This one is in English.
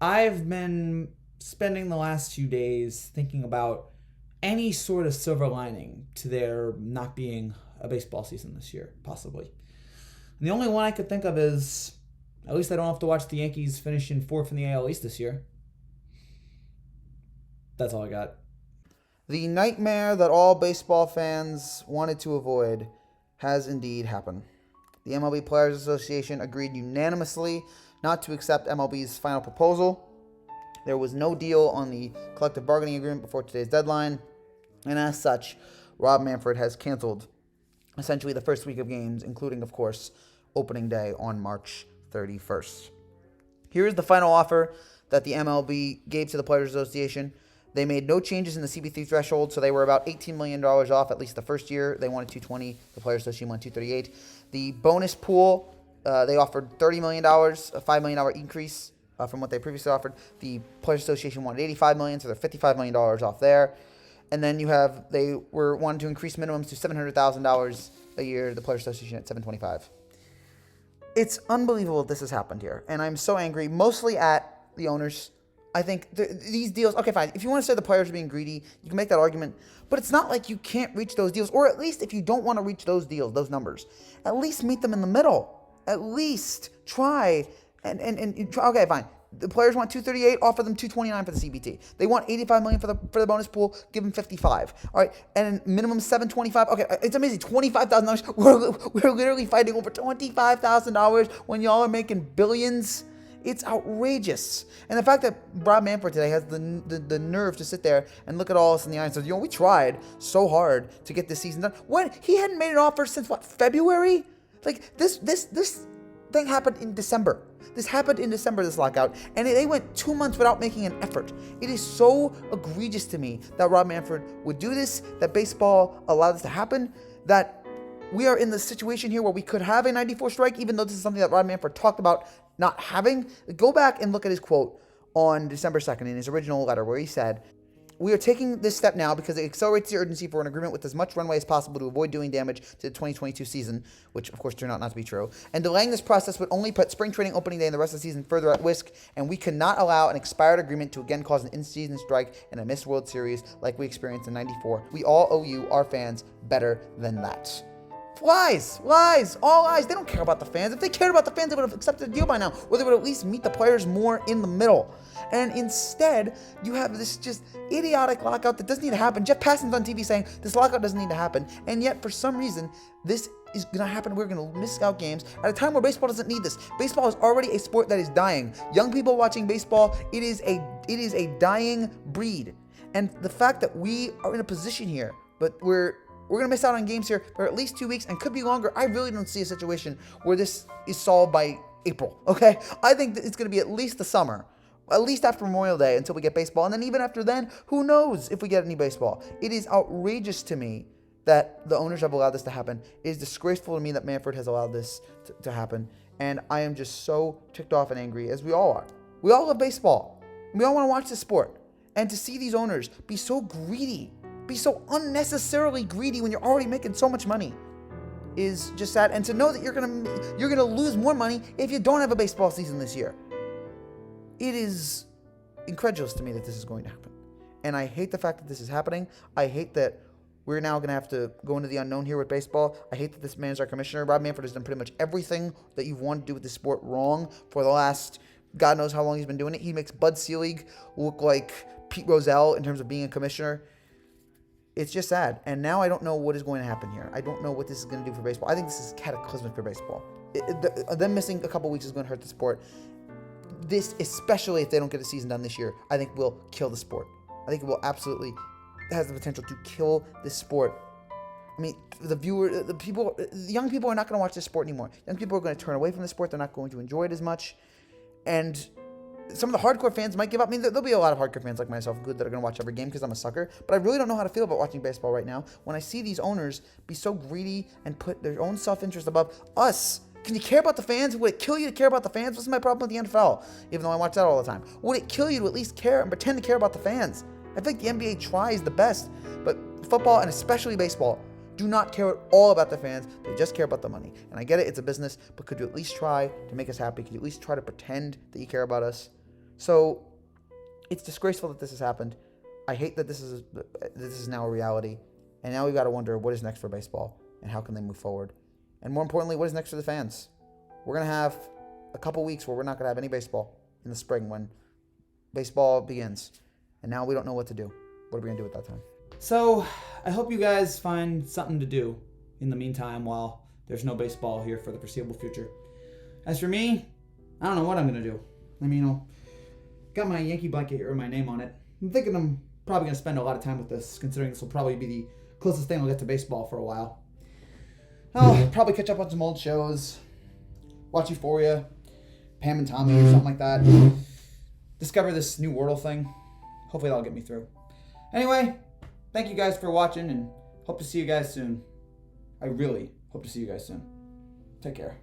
I've been spending the last few days thinking about any sort of silver lining to there not being a baseball season this year, possibly. And the only one I could think of is at least I don't have to watch the Yankees finish in fourth in the AL East this year. That's all I got. The nightmare that all baseball fans wanted to avoid has indeed happened. The MLB Players Association agreed unanimously not to accept MLB's final proposal. There was no deal on the collective bargaining agreement before today's deadline, and as such, Rob Manfred has canceled essentially the first week of games, including, of course, opening day on March 31st. Here is the final offer that the MLB gave to the Players Association. They made no changes in the CB3 threshold, so they were about $18 million off at least the first year. They wanted $220. The Players Association wanted $238. The bonus pool, they offered $30 million, a $5 million increase from what they previously offered. The Players Association wanted $85 million, so they're $55 million off there. And then they were wanting to increase minimums to $700,000 a year. The Players Association at $725. It's unbelievable this has happened here, and I'm so angry, mostly at the owners. I think these deals, okay, fine. If you want to say the players are being greedy, you can make that argument. But it's not like you can't reach those deals, or at least if you don't want to reach those deals, those numbers, at least meet them in the middle. At least try and try. Okay, fine. The players want 238, offer them 229 for the CBT. They want 85 million for the bonus pool, give them 55. All right, and minimum 725. Okay, it's amazing. $25,000. We're literally fighting over $25,000 when y'all are making billions. It's outrageous. And the fact that Rob Manfred today has the nerve to sit there and look at all us in the eye and say, we tried so hard to get this season done. When he hadn't made an offer since February? Like this thing happened in December. This happened in December, this lockout, and they went 2 months without making an effort. It is so egregious to me that Rob Manfred would do this, that baseball allowed this to happen, that we are in the situation here where we could have a 94 strike, even though this is something that Rob Manfred talked about not having. Go back and look at his quote on December 2nd in his original letter where he said, "We are taking this step now because it accelerates the urgency for an agreement with as much runway as possible to avoid doing damage to the 2022 season," which of course turned out not to be true. "And delaying this process would only put spring training opening day and the rest of the season further at risk, and we cannot allow an expired agreement to again cause an in-season strike and a missed World Series like we experienced in '94. We all owe you, our fans, better than that." Lies, all lies. They don't care about the fans. If they cared about the fans, they would have accepted the deal by now, or they would at least meet the players more in the middle. And instead, you have this just idiotic lockout that doesn't need to happen. Jeff Passan's on TV saying this lockout doesn't need to happen, and yet for some reason, this is going to happen. We're going to miss out games at a time where baseball doesn't need this. Baseball is already a sport that is dying. Young people watching baseball, it is a dying breed. And the fact that we are in a position here, but we're going to miss out on games here for at least 2 weeks and could be longer. I really don't see a situation where this is solved by April, okay? I think that it's going to be at least the summer, at least after Memorial Day until we get baseball. And then even after then, who knows if we get any baseball. It is outrageous to me that the owners have allowed this to happen. It is disgraceful to me that Manfred has allowed this to happen. And I am just so ticked off and angry, as we all are. We all love baseball. We all want to watch this sport. And to see these owners be so greedy, be so unnecessarily greedy when you're already making so much money is just sad. And to know that you're gonna lose more money if you don't have a baseball season this year. It is incredulous to me that this is going to happen. And I hate the fact that this is happening. I hate that we're now going to have to go into the unknown here with baseball. I hate that this man is our commissioner. Rob Manfred has done pretty much everything that you've wanted to do with this sport wrong for the last God knows how long he's been doing it. He makes Bud Selig look like Pete Rozelle in terms of being a commissioner. It's just sad. And now I don't know what is going to happen here. I don't know what this is going to do for baseball. I think this is cataclysmic for baseball. Them missing a couple weeks is going to hurt the sport. This, especially if they don't get a season done this year, I think will kill the sport. I think it will absolutely has the potential to kill this sport. I mean, the young people are not going to watch this sport anymore. Young people are going to turn away from the sport. They're not going to enjoy it as much. And some of the hardcore fans might give up. I mean, there'll be a lot of hardcore fans like myself, good, that are going to watch every game because I'm a sucker. But I really don't know how to feel about watching baseball right now when I see these owners be so greedy and put their own self-interest above us. Can you care about the fans? Would it kill you to care about the fans? What's my problem with the NFL? Even though I watch that all the time. Would it kill you to at least care and pretend to care about the fans? I think the NBA tries the best. But football, and especially baseball, do not care at all about the fans. They just care about the money. And I get it, it's a business, but could you at least try to make us happy? Could you at least try to pretend that you care about us? So it's disgraceful that this has happened. I hate that this is now a reality. And now we've got to wonder what is next for baseball and how can they move forward. And more importantly, what is next for the fans? We're going to have a couple weeks where we're not going to have any baseball in the spring when baseball begins. And now we don't know what to do. What are we going to do at that time? So I hope you guys find something to do in the meantime while there's no baseball here for the foreseeable future. As for me, I don't know what I'm going to do. I mean, got my Yankee blanket here with my name on it. I'm thinking I'm probably going to spend a lot of time with this, considering this will probably be the closest thing I'll get to baseball for a while. I'll probably catch up on some old shows, watch Euphoria, Pam and Tommy or something like that. Discover this new Wordle thing. Hopefully that'll get me through. Anyway, thank you guys for watching and hope to see you guys soon. I really hope to see you guys soon. Take care.